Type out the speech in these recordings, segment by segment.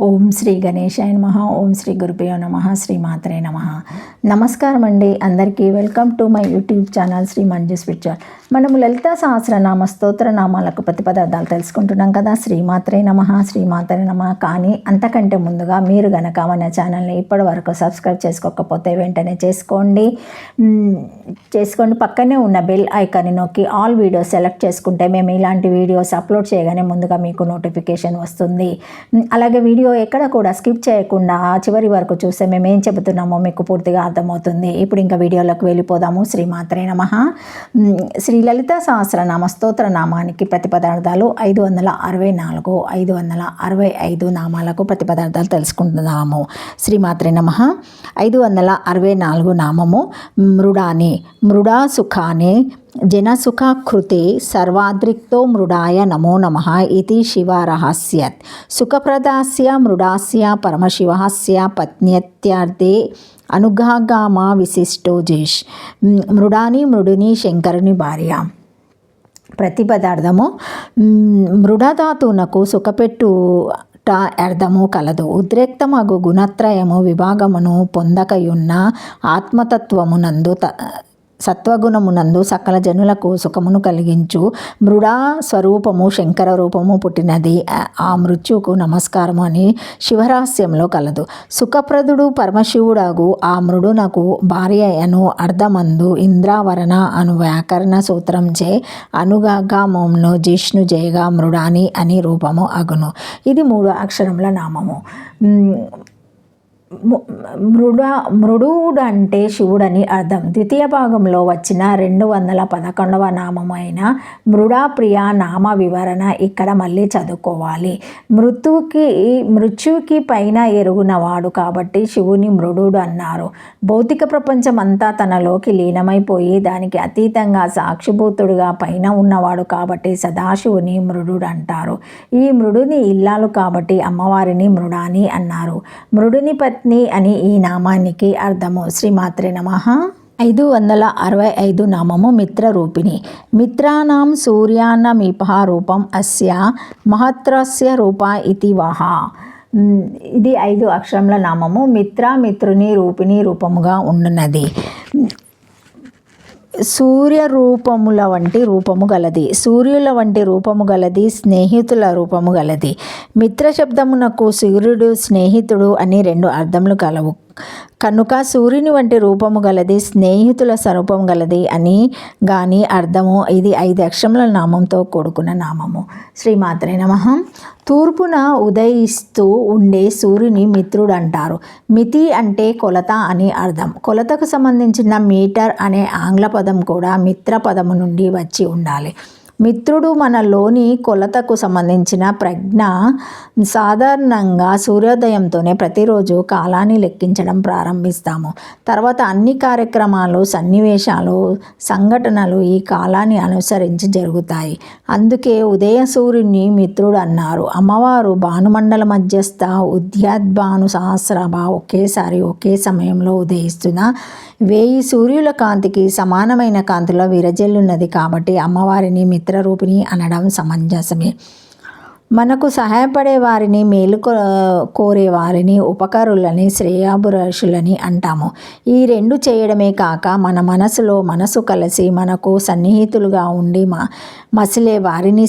ఓం శ్రీ గణేశాయ నమః. ఓం శ్రీ గురుభ్యో నమః. శ్రీ మాత్రే నమః. నమస్కారం అండి అందరికీ. Welcome to my YouTube channel Shri Manju spiritual. మనము లలితా సహస్రనామ స్తోత్ర నామాలకు ప్రతిపదార్థాలు తెలుసుకుంటున్నాం కదా. శ్రీమాత్రే నమః, శ్రీమాత్రే నమః. కానీ అంతకంటే ముందుగా మీరు గనక మన ఛానల్ని ఇప్పటి వరకు సబ్స్క్రైబ్ చేసుకోకపోతే వెంటనే చేసుకోండి. పక్కనే ఉన్న బెల్ ఐకాన్ని నొక్కి ఆల్ వీడియోస్ సెలెక్ట్ చేసుకుంటే మేము ఇలాంటి వీడియోస్ అప్లోడ్ చేయగానే ముందుగా మీకు నోటిఫికేషన్ వస్తుంది. అలాగే వీడియో ఎక్కడ కూడా స్కిప్ చేయకుండా చివరి వరకు చూస్తే మేము ఏం చెబుతున్నామో మీకు పూర్తిగా అర్థమవుతుంది. ఇప్పుడు ఇంకా వీడియోలోకి వెళ్ళిపోదాము. శ్రీమాత్రే నమః. శ్రీ లలితా సహస్రనామ స్తోత్ర నామానికి ప్రతిపదార్థాలు 564, 565 నామాలకు ప్రతిపదార్థాలు తెలుసుకుంటున్నాము. శ్రీమాత్రే నమః. 564 నామము మృడాని, మృడా సుఖాని జనసుఖకృతే సర్వాద్రిక్తో మృడాయ నమో నమః ఇతి శివరహస్యత్. సుఖప్రదాస్య మృడాస్య పరమశివస్య పత్న్యత్యార్థే అనుగాగామ విశిష్టో జేష్. మృడాని, మృడుని శంకరుని భార్య. ప్రతిపదార్థము మృడధాతునకు సుఖపెట్టు అర్థము కలదు. ఉద్రేక్తమగు గుణత్రయము విభాగమును పొందకయున్న ఆత్మతత్వమునందు సత్వగుణమునందు సకల జనులకు సుఖమును కలిగించు మృడా స్వరూపము శంకర రూపము పుట్టినది ఆ మృత్యుకు నమస్కారము అని శివరహస్యంలో కలదు. సుఖప్రదుడు పరమశివుడగు ఆ మృడునకు భార్య అను అర్ధమందు ఇంద్రావరణ అను వ్యాకరణ సూత్రంచే అనుగాగామంలో జిష్ణు జయగా మృడాని అని రూపము అగును. ఇది 3 అక్షరముల నామము. మృడుడంటే శివుడని అర్థం. ద్వితీయ భాగంలో వచ్చిన 211వ నామము అయిన మృడాప్రియ నామ వివరణ ఇక్కడ మళ్ళీ చదువుకోవాలి. మృత్యువుకి పైన ఎరుగునవాడు కాబట్టి శివుని మృడుడు అన్నారు. భౌతిక ప్రపంచం అంతా తనలోకి లీనమైపోయి దానికి అతీతంగా సాక్షిభూతుడుగా పైన ఉన్నవాడు కాబట్టి సదాశివుని మృడుడు అంటారు. ఈ మృడుని ఇల్లాలు కాబట్టి అమ్మవారిని మృడాని అన్నారు. మృడుని పత్ని అని ఈ నామానికి అర్థము. శ్రీమాత్రే నమః. 565 నామము మిత్రరూపిణి. మిత్రానాం సూర్యాన్నమీప రూపం అస్య మహత్రస్య రూప ఇతి వహ. ఇది 5 అక్షరముల నామము. మిత్రుని రూపిణి రూపముగా ఉన్నది. సూర్య రూపముల వంటి రూపము గలది, సూర్యుల వంటి రూపము గలది, స్నేహితుల రూపము గలది. మిత్ర శబ్దమునకు సూర్యుడు, స్నేహితుడు అని 2 అర్థములు కలవు కనుక సూర్యుని వంటి రూపము గలది, స్నేహితుల స్వరూపం గలది అని గాని అర్థము. ఇది 5 అక్షరముల నామంతో కూడుకున్న నామము. శ్రీమాత్రే నమః. తూర్పున ఉదయిస్తూ ఉండే సూర్యుని మిత్రుడు అంటారు. మితి అంటే కొలత అని అర్థం. కొలతకు సంబంధించిన మీటర్ అనే ఆంగ్ల పదం కూడా మిత్ర పదము నుండి వచ్చి ఉండాలి. మిత్రుడు మనలోని కొలతకు సంబంధించిన ప్రజ్ఞ. సాధారణంగా సూర్యోదయంతోనే ప్రతిరోజు కాలాన్ని లెక్కించడం ప్రారంభిస్తాము. తర్వాత అన్ని కార్యక్రమాలు, సన్నివేశాలు, సంఘటనలు ఈ కాలాన్ని అనుసరించి జరుగుతాయి. అందుకే ఉదయ సూర్యుని మిత్రుడు అన్నారు. అమ్మవారు భానుమండల మధ్యస్థ ఉద్యాద్భాను సహస్రభ ఒకేసారి ఒకే సమయంలో ఉదయిస్తున్న 1000 సూర్యుల కాంతికి సమానమైన కాంతిలో విరజిల్లున్నది కాబట్టి అమ్మవారిని మిత్రరూపిణి అనడం సమంజసమే. మనకు సహాయపడే వారిని, మేలు కోరే వారిని, ఉపకారులని, శ్రేయాభిలాషులని అంటాము. ఈ 2 చేయడమే కాక మన మనసు కలిసి మనకు సన్నిహితులుగా ఉండి మసిలే వారిని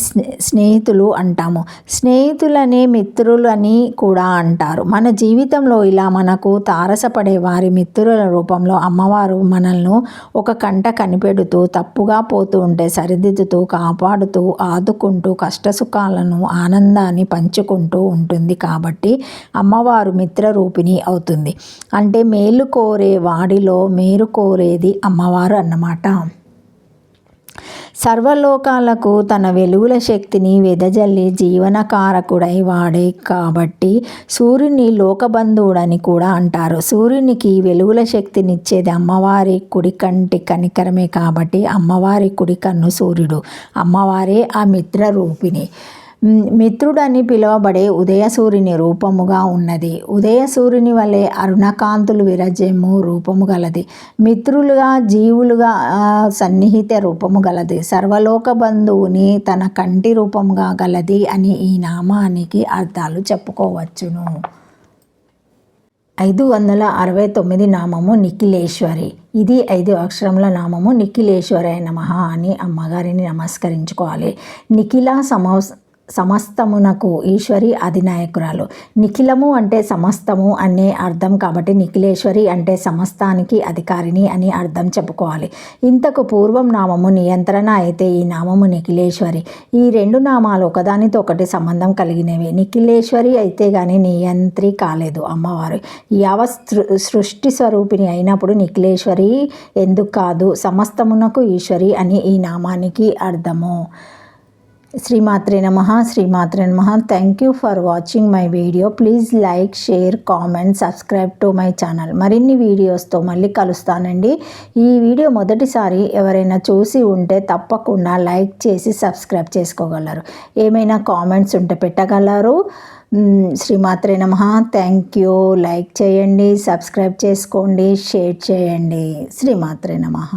స్నేహితులు అంటాము. స్నేహితులనే మిత్రులని కూడా అంటారు. మన జీవితంలో ఇలా మనకు తారసపడే వారి మిత్రుల రూపంలో అమ్మవారు మనల్ని ఒక కంట కనిపెడుతూ, తప్పుగా పోతూ ఉంటే సరిదిద్దుతూ, కాపాడుతూ, ఆదుకుంటూ, కష్టసుఖాలను ఆనందాన్ని పంచుకుంటూ ఉంటుంది. కాబట్టి అమ్మవారు మిత్రరూపిణి అవుతుంది. అంటే మేలు కోరే వాడిలో మేలు కోరేది అమ్మవారు అన్నమాట. సర్వలోకాలకు తన వెలుగుల శక్తిని వెదజల్లి జీవనకారకుడై వాడే కాబట్టి సూర్యుని లోకబంధువుడని కూడా అంటారు. సూర్యునికి వెలుగుల శక్తినిచ్చేది అమ్మవారి కుడి కంటి కనికరమే కాబట్టి అమ్మవారి కుడి కన్ను సూర్యుడు. అమ్మవారే ఆ మిత్ర రూపిణి. మిత్రుడని పిలువబడే ఉదయసూర్యుని రూపముగా ఉన్నది. ఉదయసూర్యుని వలె అరుణకాంతులు విరజెమ్ము రూపము గలది. మిత్రులుగా జీవులుగా సన్నిహిత రూపము గలది. సర్వలోక బంధువుని తన కంటి రూపముగా గలది అని ఈ నామానికి అర్థాలు చెప్పుకోవచ్చును. 569 నామము నిఖిలేశ్వరి. ఇది 5 అక్షరముల నామము. నిఖిలేశ్వరాయ నమః అని అమ్మగారిని నమస్కరించుకోవాలి. నిఖిల సమస్తమునకు ఈశ్వరి అధినాయకురాలు. నిఖిలము అంటే సమస్తము అనే అర్థం కాబట్టి నిఖిలేశ్వరి అంటే సమస్తానికి అధికారిని అని అర్థం చెప్పుకోవాలి. ఇంతకు పూర్వం నామము నియంత్రణ అయితే ఈ నామము నిఖిలేశ్వరి. ఈ 2 నామాలు ఒకదానితో ఒకటి సంబంధం కలిగినవి. నిఖిలేశ్వరి అయితే కానీ నియంత్రి కాలేదు అమ్మవారు. యావత్ సృష్టి స్వరూపిణి అయినప్పుడు నిఖిలేశ్వరి ఎందుకు కాదు? సమస్తమునకు ఈశ్వరి అని ఈ నామానికి అర్థము. శ్రీమాత్రే నమః. శ్రీమాత్రే నమః. Thank you for watching my video. Please like, share, comment, subscribe to my channel. మరిన్ని వీడియోస్తో మళ్ళీ కలుస్తానండి. ఈ వీడియో మొదటిసారి ఎవరైనా చూసి ఉంటే తప్పకుండా లైక్ చేసి సబ్స్క్రైబ్ చేసుకోగలరు. ఏమైనా కామెంట్స్ ఉంటే పెట్టగలరు. శ్రీమాత్రే నమః. Thank you. లైక్ చేయండి, సబ్స్క్రైబ్ చేసుకోండి, షేర్ చేయండి. శ్రీమాత్రే నమః.